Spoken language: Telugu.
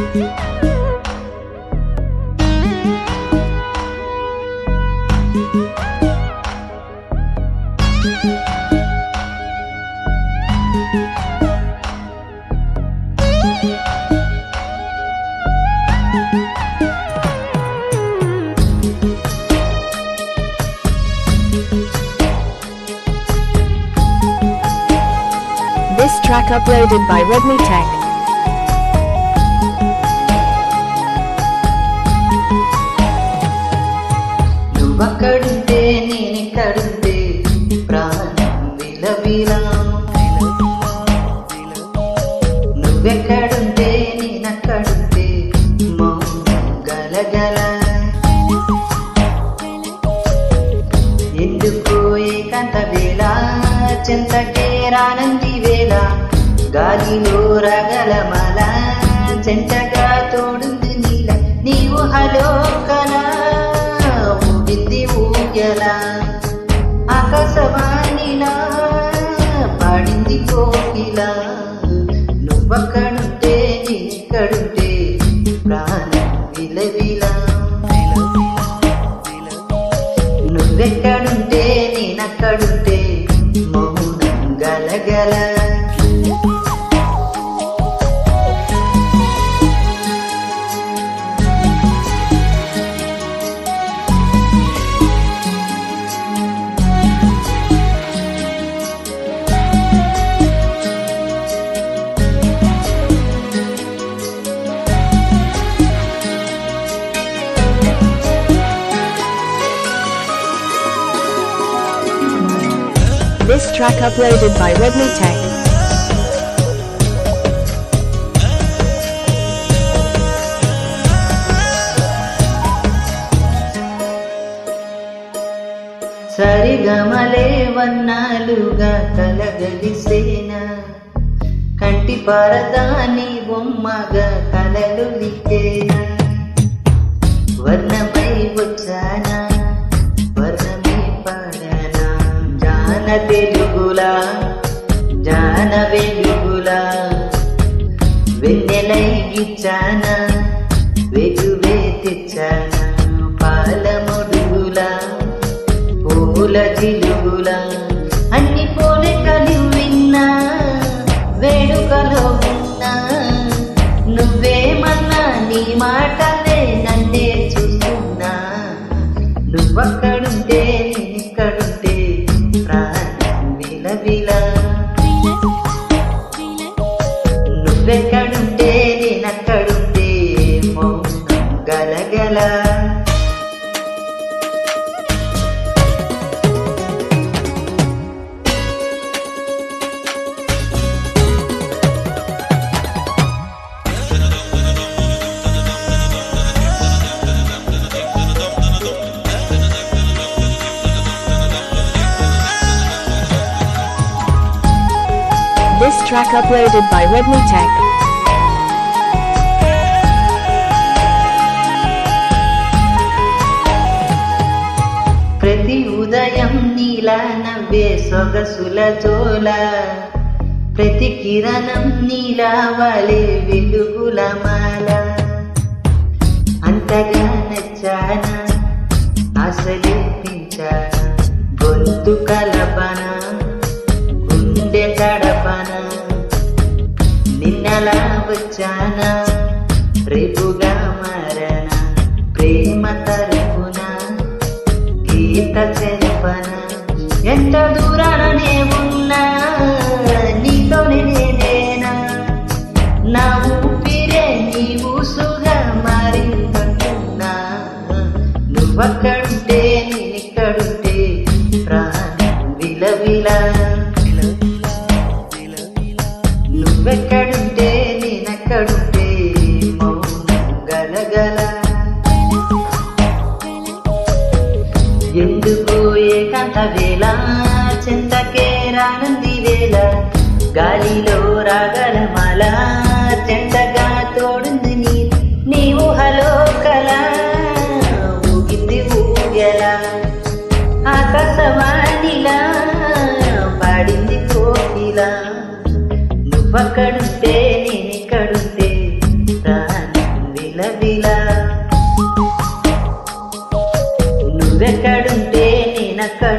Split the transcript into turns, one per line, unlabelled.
This track uploaded by Redmi Tech.
నువ్వక్కడుంటే నేనెక్కడుంటే ప్రాణం విలవిలా, నువ్వెక్కడుంటే నేనక్కడుంటే మౌనం గలగల. ఎందుకో ఏకాంత వేళ చెంతకే రానంది వేళ, గాలిలో రగలమల చెంటగా తోడుంది నీల. నీవు హలో కలా ఊగింది ఊగలా, ఆకాశవాణిలా పాడింది కోకిలా. నువ్వక్కడుంటే నేనెక్కడుంటే ప్రాణం విలవిలా, నువ్వెక్కడుంటే నేనక్కడుంటే మౌనం గలగల.
This track uploaded by Redmi Tech.
సరిగమలే వన్నాలుగా కలగలిసేనా, కంటి పరదాని బొమ్మగా కలలు లిక్కేనా. వర్ణమై వచ్చానా వర్ణమే పడనా, జాన తెలుగులా జాన వెలుగులా. వెన్నెలై గిచ్చానా వెలువే తెచ్చానా, పాలమొడుగులా పూల జిలుగులా. అన్ని పోలికలు విన్నా వేడుకలో ఉన్నా, నువ్వేమన్నా నీ మాటలే నన్నే చూస్తున్నా. నువ్వక్కడుంటే నేనెక్కడుంటే ప్రాణం విలవిలా, నువ్వెక్కడుంటే నేనక్కడుంటే మౌనం గలగల.
This track uploaded by Redmi Tech.
ప్రతి ఉదయం నీలా నవ్వే సొగసుల జోల, ప్రతి కిరణం నీలా వాలే వెలుగుల మాల. అంతగా నచ్చానా అసలే పెంచానా, గొంతు కలపన గుండె తడపన. నిన్నలా వచ్చానా రేపుగా మారన, ప్రేమ తరపున గీత చెరపన. ఎంత దూరాననే ఉన్నా నీతోనే నేనేనా, నా ఊపిరే నీ ఊసుగా మారిందంటున్నా. నువ్వక్కడుంటే నేనెక్కడుంటే ప్రాణం విలవిలా, నువ్వెక్కడుంటే నేనెక్కడుంటే మౌనం గలగల. ఎందుకో ఏకాంత వేళ చెంతకే రానంది వేళ, గాలిలో రాగలమాల చెంతగా తోడుంది నీ. నీవు హలో కలా ఊగింది ఊగలా, ఆకాశవాణిలా పాడింది కోకిలా. నువ్వక్కడుంటే నేనెక్కడుంటే ప్రాణం కళ